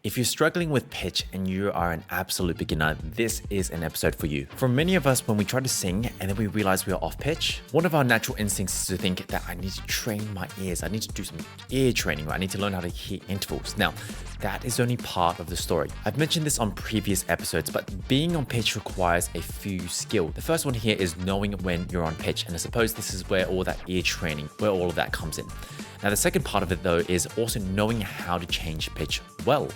If you're struggling with pitch and you are an absolute beginner, this is an episode for you. For many of us, when we try to sing and then we realize we are off pitch, one of our natural instincts is to think that I need to train my ears. I need to do some ear training, or I need to learn how to hear intervals. Now, that is only part of the story. I've mentioned this on previous episodes, but being on pitch requires a few skills. The first one here is knowing when you're on pitch. And I suppose this is where all that ear training, where all of that comes in. Now, the second part of it though is also knowing how to change pitch well,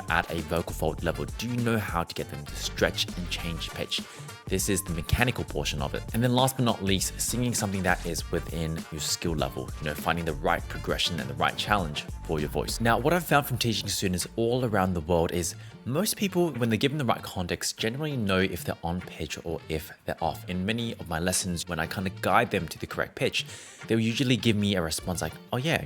at a vocal fold level. Do you know how to get them to stretch and change pitch? This is the mechanical portion of it. And then last but not least, singing something that is within your skill level, finding the right progression and the right challenge for your voice. Now, what I've found from teaching students all around the world is most people, when they're given the right context, generally know if they're on pitch or if they're off. In many of my lessons, when I kind of guide them to the correct pitch, they'll usually give me a response like, oh yeah,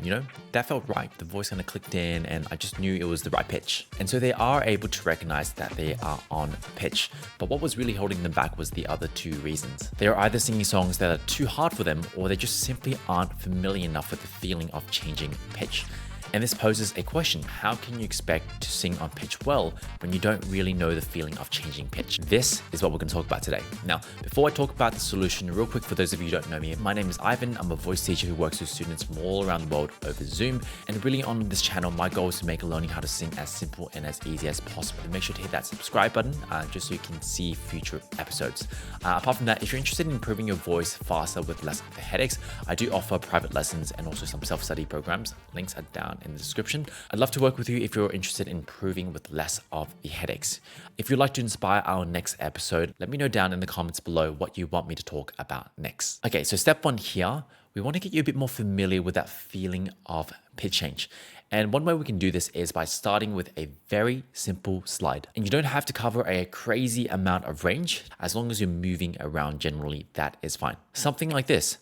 that felt right. The voice kind of clicked in and I just knew it was the right pitch. And so they are able to recognize that they are on pitch. But what was really holding them back was the other two reasons. They're either singing songs that are too hard for them, or they just simply aren't familiar enough with the feeling of changing pitch. And this poses a question: how can you expect to sing on pitch well when you don't really know the feeling of changing pitch? This is what we're going to talk about today. Now, before I talk about the solution, real quick, for those of you who don't know me, my name is Ivan. I'm a voice teacher who works with students from all around the world over Zoom. And really on this channel, my goal is to make learning how to sing as simple and as easy as possible. And make sure to hit that subscribe button just so you can see future episodes. Apart from that, if you're interested in improving your voice faster with less of the headaches, I do offer private lessons and also some self-study programs. Links are down in the description. I'd love to work with you if you're interested in improving with less of the headaches. If you'd like to inspire our next episode, let me know down in the comments below what you want me to talk about next. Okay, so step one here, we want to get you a bit more familiar with that feeling of pitch change. And one way we can do this is by starting with a very simple slide. And you don't have to cover a crazy amount of range. As long as you're moving around generally, that is fine. Something like this.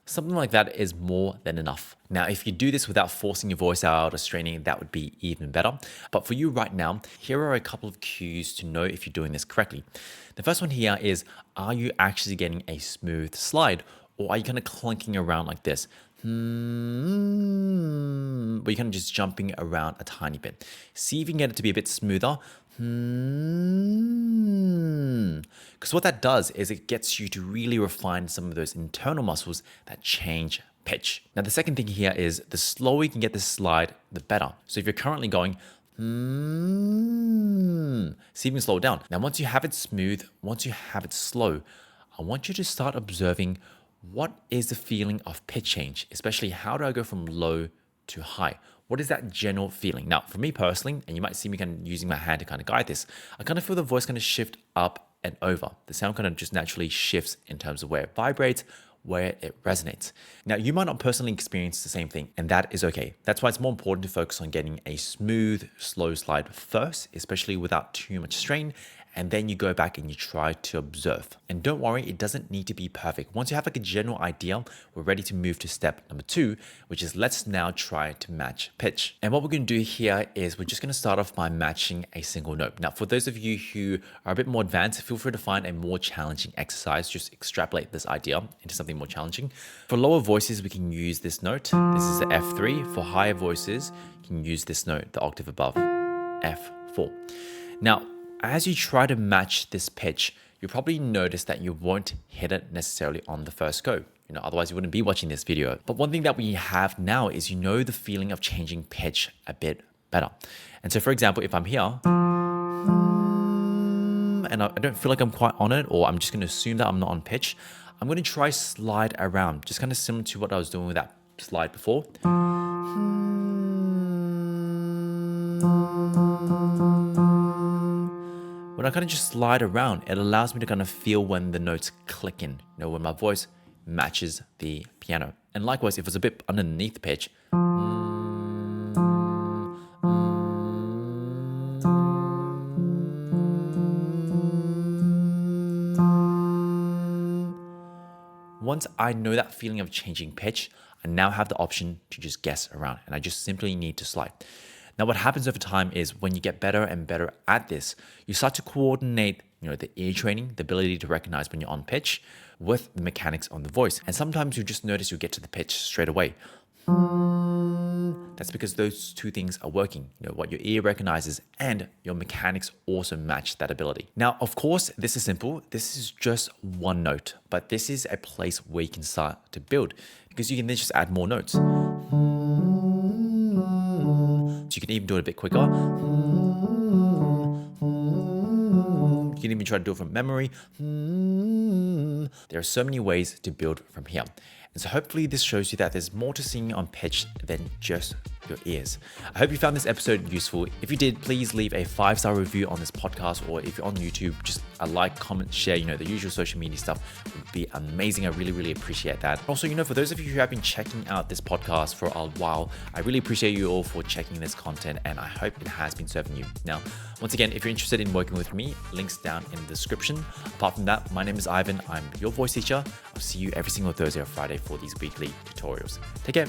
Something like that is more than enough. Now, if you do this without forcing your voice out or straining, that would be even better. But for you right now, here are a couple of cues to know if you're doing this correctly. The first one here is, are you actually getting a smooth slide, or are you kind of clunking around like this? But you're kind of just jumping around a tiny bit. See if you can get it to be a bit smoother. Because what that does is it gets you to really refine some of those internal muscles that change pitch. Now, the second thing here is the slower you can get this slide, the better. So if you're currently going, see if you can slow it down. Now, once you have it smooth, once you have it slow, I want you to start observing what is the feeling of pitch change, especially how do I go from low to high? What is that general feeling? Now, for me personally, and you might see me kind of using my hand to kind of guide this, I kind of feel the voice kind of shift up and over. The sound kind of just naturally shifts in terms of where it vibrates, where it resonates. Now, you might not personally experience the same thing, and that is okay. That's why it's more important to focus on getting a smooth, slow slide first, especially without too much strain. And then you go back and you try to observe. And don't worry, it doesn't need to be perfect. Once you have like a general idea, we're ready to move to step number 2, which is let's now try to match pitch. And what we're going to do here is we're just going to start off by matching a single note. Now, for those of you who are a bit more advanced, feel free to find a more challenging exercise. Just extrapolate this idea into something more challenging. For lower voices, we can use this note. This is the F3. For higher voices, you can use this note, the octave above, F4. Now, as you try to match this pitch, you'll probably notice that you won't hit it necessarily on the first go. Otherwise you wouldn't be watching this video. But one thing that we have now is the feeling of changing pitch a bit better. And so for example, if I'm here, and I don't feel like I'm quite on it, or I'm just going to assume that I'm not on pitch, I'm going to try slide around, just kind of similar to what I was doing with that slide before. When I kind of just slide around, it allows me to kind of feel when the notes click in, when my voice matches the piano. And likewise, if it's a bit underneath the pitch, once I know that feeling of changing pitch, I now have the option to just guess around, and I just simply need to slide. Now, what happens over time is when you get better and better at this, you start to coordinate the ear training, the ability to recognize when you're on pitch, with the mechanics on the voice. And sometimes you just notice you get to the pitch straight away. That's because those two things are working. What your ear recognizes and your mechanics also match that ability. Now, of course, this is simple. This is just one note, but this is a place where you can start to build, because you can then just add more notes. So you can even do it a bit quicker. You can even try to do it from memory. There are so many ways to build from here. And so hopefully this shows you that there's more to singing on pitch than just your ears. I hope you found this episode useful. If you did, please leave a 5-star review on this podcast, or if you're on YouTube, just a like, comment, share, the usual social media stuff would be amazing. I really, really appreciate that. Also, for those of you who have been checking out this podcast for a while, I really appreciate you all for checking this content, and I hope it has been serving you. Now, once again, if you're interested in working with me, links down in the description. Apart from that, my name is Ivan. I'm your voice teacher. I'll see you every single Thursday or Friday for these weekly tutorials. Take care.